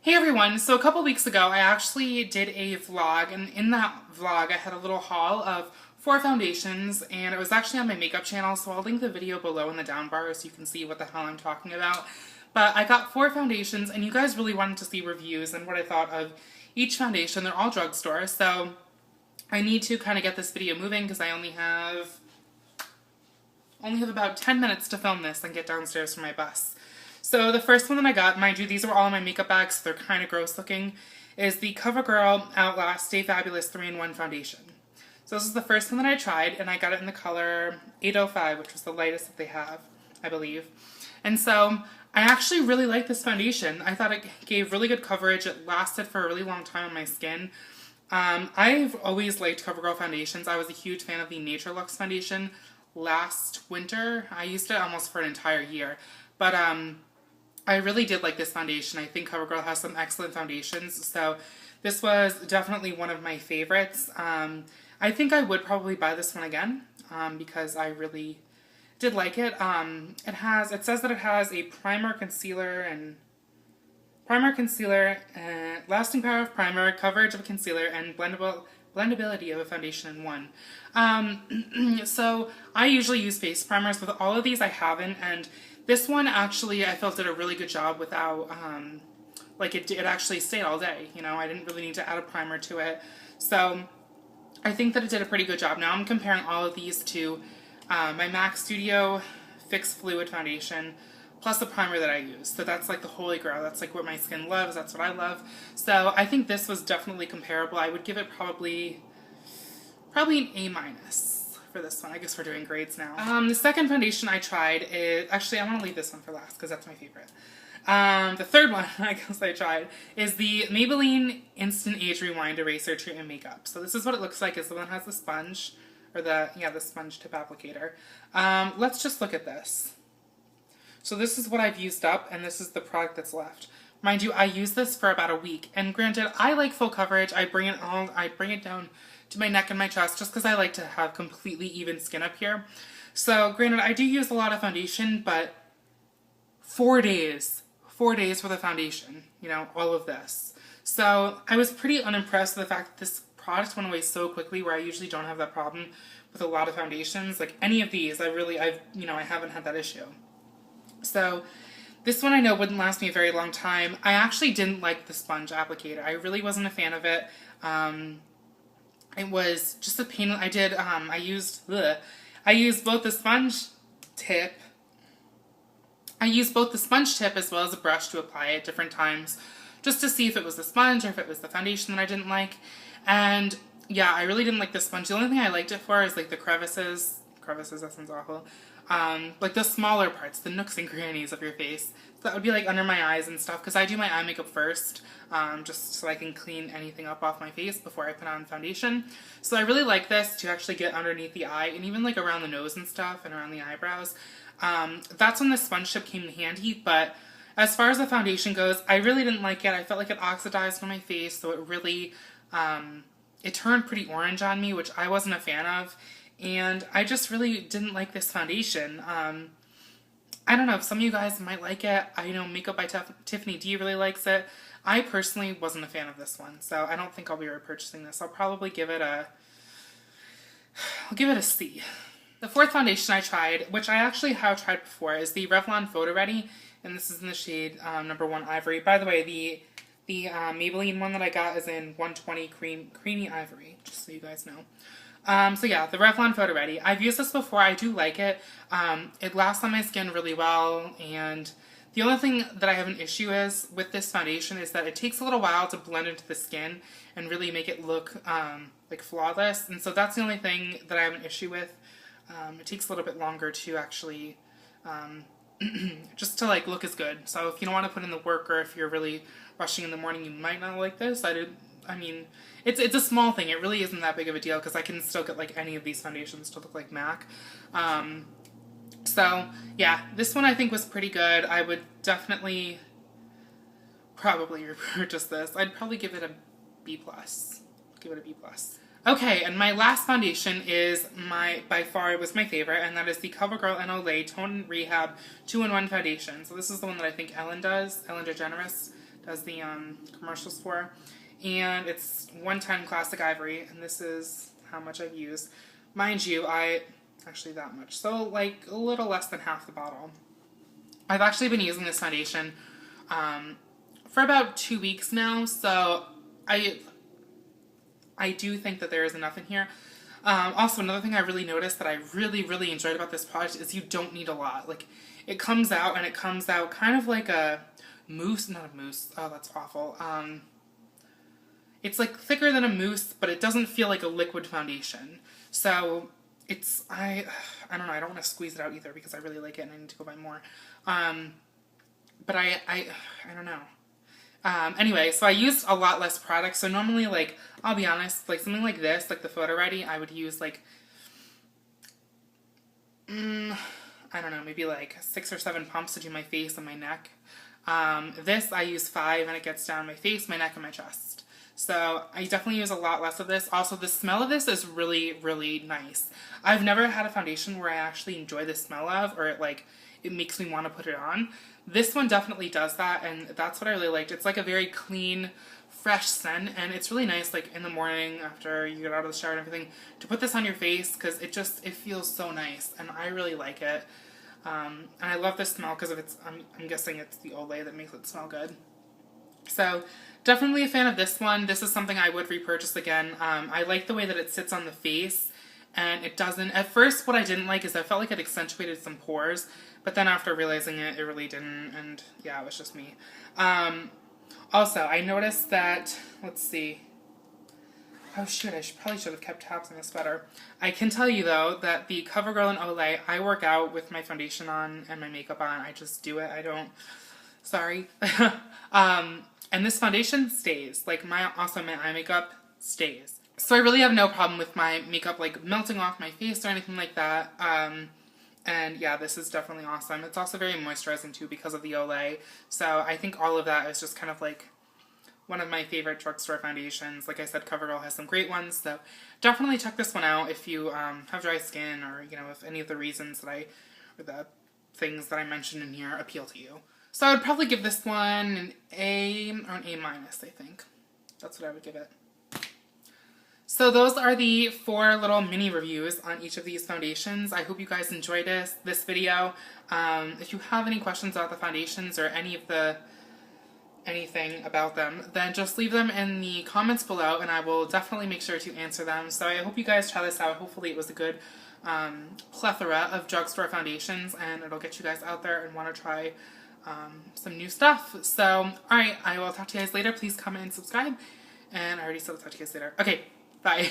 Hey everyone, so a couple weeks ago I actually did a vlog, and in that vlog I had a little haul of 4 foundations, and it was actually on my makeup channel, so I'll link the video below in the down bar so you can see what the hell I'm talking about. But I got 4 foundations, and you guys really wanted to see reviews and what I thought of each foundation. They're all drugstore, so I need to kind of get this video moving because I only have about 10 minutes to film this and get downstairs for my bus. So the first one that I got, mind you, these are all in my makeup bags, so they're kind of gross looking, is the Covergirl Outlast Stay Fabulous 3-in-1 Foundation. So this is the first one that I tried, and I got it in the color 805, which was the lightest that they have, I believe. And so I actually really like this foundation. I thought it gave really good coverage. It lasted for a really long time on my skin. I've always liked CoverGirl foundations. I was a huge fan of the Nature Lux foundation last winter. I used it almost for an entire year. But I really did like this foundation. I think CoverGirl has some excellent foundations, so this was definitely one of my favorites. I think I would probably buy this one again because I really did like it. It says that it has a primer, concealer, lasting power of primer, coverage of a concealer, and blendability of a foundation in one. So I usually use face primers. With all of these I haven't, and this one actually I felt did a really good job without, it actually stayed all day. You know, I didn't really need to add a primer to it. So I think that it did a pretty good job. Now I'm comparing all of these to my MAC Studio Fix Fluid Foundation plus the primer that I use. So that's like the holy grail. That's like what my skin loves. That's what I love. So I think this was definitely comparable. I would give it probably an A- for this one. I guess we're doing grades now. The second foundation I tried is, actually I want to leave this one for last because that's my favorite. The third one I guess I tried is the Maybelline Instant Age Rewind Eraser Treatment Makeup. So this is what it looks like. It's the one that has the sponge, or the sponge tip applicator. Let's just look at this. So this is what I've used up, and this is the product that's left. Mind you, I used this for about a week, and granted, I like full coverage. I bring it down to my neck and my chest just because I like to have completely even skin up here. So granted, I do use a lot of foundation, but 4 days for the foundation, you know, all of this. So I was pretty unimpressed with the fact that this product went away so quickly, where I usually don't have that problem with a lot of foundations. Like any of these, I haven't had that issue. So this one I know wouldn't last me a very long time. I actually didn't like the sponge applicator. I really wasn't a fan of it. It was just a pain. I used both the sponge tip. I used both the sponge tip as well as a brush to apply it different times, just to see if it was the sponge or if it was the foundation that I didn't like. And yeah, I really didn't like the sponge. The only thing I liked it for is like the crevices. Crevices, that sounds awful. Like the smaller parts, the nooks and crannies of your face. So that would be like under my eyes and stuff, because I do my eye makeup first, just so I can clean anything up off my face before I put on foundation. So I really like this to actually get underneath the eye, and even like around the nose and stuff, and around the eyebrows. That's when the sponge tip came in handy, but as far as the foundation goes, I really didn't like it. I felt like it oxidized on my face, so it really, it turned pretty orange on me, which I wasn't a fan of. And I just really didn't like this foundation. I don't know if some of you guys might like it. I know Makeup by Tiffany D really likes it. I personally wasn't a fan of this one, so I don't think I'll be repurchasing this. I'll probably give it a C. The fourth foundation I tried, which I actually have tried before, is the Revlon Photoready, and this is in the shade number 1 Ivory. By the way, the Maybelline one that I got is in 120 Creamy Ivory, just so you guys know. So yeah, the Revlon Photoready. I've used this before. I do like it. It lasts on my skin really well, and the only thing that I have an issue with this foundation is that it takes a little while to blend into the skin and really make it look like flawless, and so that's the only thing that I have an issue with. It takes a little bit longer to actually just to like look as good. So if you don't want to put in the work, or if you're really rushing in the morning, you might not like this. I mean, it's a small thing. It really isn't that big of a deal because I can still get like any of these foundations to look like MAC. So yeah, this one I think was pretty good. I would definitely probably repurchase this. I'd probably give it a B+. Give it a B+. Okay, and my last foundation is by far it was my favorite, and that is the Covergirl and Olay Tone Rehab 2-in-1 Foundation. So this is the one that I think Ellen DeGeneres does the commercials for. And it's 110 Classic Ivory, and this is how much I've used. Mind you, actually that much. So like a little less than half the bottle. I've actually been using this foundation for about 2 weeks now, so I do think that there is enough in here. Also, another thing I really noticed that I really enjoyed about this product is you don't need a lot. Like, it comes out, and it comes out kind of like a mousse, not a mousse, oh, that's awful. It's like thicker than a mousse, but it doesn't feel like a liquid foundation. So, it's, I don't know, I don't want to squeeze it out either because I really like it and I need to go buy more. But I don't know. Anyway, so I used a lot less product. So normally, like, I'll be honest, like something like this, like the photoready, I would use like, I don't know, maybe like 6 or 7 pumps to do my face and my neck. This I use 5 and it gets down my face, my neck, and my chest. So I definitely use a lot less of this. Also, the smell of this is really nice. I've never had a foundation where I actually enjoy the smell of, or it makes me want to put it on. This one definitely does that, and that's what I really liked. It's like a very clean, fresh scent, and it's really nice, like in the morning after you get out of the shower and everything, to put this on your face because it feels so nice, and I really like it. And I love this smell because of I'm guessing it's the Olay that makes it smell good. So definitely a fan of this one. This is something I would repurchase again. I like the way that it sits on the face, and it doesn't. At first, what I didn't like is I felt like it accentuated some pores, but then after realizing it really didn't, and yeah, it was just me. Also, I noticed that, let's see. Oh shoot, I probably should have kept tabs on this better. I can tell you though that the Covergirl and Olay, I work out with my foundation on and my makeup on. I just do it. I don't, sorry. And this foundation stays. Like my eye makeup stays. So I really have no problem with my makeup like melting off my face or anything like that. And yeah, this is definitely awesome. It's also very moisturizing too because of the Olay. So I think all of that is just kind of like one of my favorite drugstore foundations. Like I said, CoverGirl has some great ones. So definitely check this one out if you have dry skin, or you know, if any of the reasons that or the things that I mentioned in here appeal to you. So I would probably give this one an A or an A minus, I think. That's what I would give it. So those are the 4 little mini reviews on each of these foundations. I hope you guys enjoyed this video. If you have any questions about the foundations or anything about them, then just leave them in the comments below and I will definitely make sure to answer them. So I hope you guys try this out. Hopefully it was a good plethora of drugstore foundations and it'll get you guys out there and want to try some new stuff. So, alright, I will talk to you guys later. Please comment and subscribe. And I already said I'll talk to you guys later. Okay, bye.